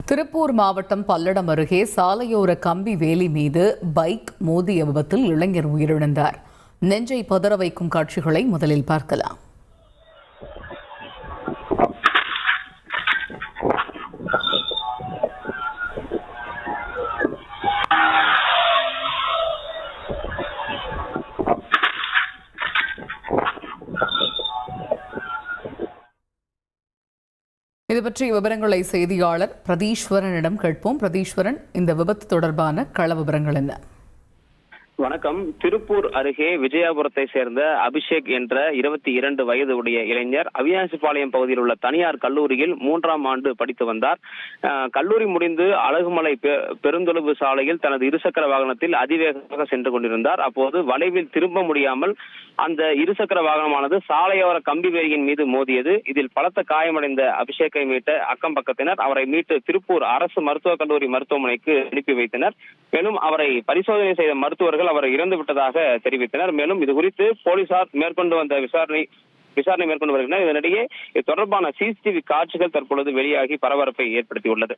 திருப்பூர் மாவட்டம் பல்லடம் அருகே சாலையோர கம்பி வேலி மீது பைக் மோதிய விபத்தில் இளைஞர் உயிரிழந்தார். நெஞ்சை பதற வைக்கும் காட்சிகளை முதலில் பார்க்கலாம். இது பற்றிய விவரங்களை செய்தியாளர் பிரதீஸ்வரனிடம் கேட்போம். பிரதீஸ்வரன், இந்த விபத்து தொடர்பான கள விவரங்கள் என்ன? வணக்கம். திருப்பூர் அருகே விஜயாபுரத்தை சேர்ந்த அபிஷேக் என்ற 22 வயது உடைய இளைஞர் அவினாசிபாளையம் பகுதியில் உள்ள தனியார் கல்லூரியில் 3ஆம் ஆண்டு படித்து வந்தார். கல்லூரி முடிந்து அழகுமலை பெருந்தொழுவு சாலையில் தனது இருசக்கர வாகனத்தில் அதிவேகமாக சென்று கொண்டிருந்தார். அப்போது வளைவில் திரும்ப முடியாமல் அந்த இருசக்கர வாகனமானது சாலையோர கம்பி வேலியின் மீது மோதியது. இதில் பலத்த காயமடைந்த அபிஷேக்கை மீட்ட அக்கம் பக்கத்தினர் அவரை மீட்டு திருப்பூர் அரசு மருத்துவக் கல்லூரி மருத்துவமனைக்கு அனுப்பி வைத்தனர். மேலும் அவரை பரிசோதனை செய்த மருத்துவர்கள் அவர் இறந்து விட்டதாக தெரிவித்தனர். மேலும் இது குறித்து போலீசார் மேற்கொண்டு வந்த விசாரணை மேற்கொண்டு வருகின்றனர். இதனிடையே இது தொடர்பான சிசிடிவி காட்சிகள் தற்பொழுது வெளியாகி பரபரப்பை ஏற்படுத்தியுள்ளது.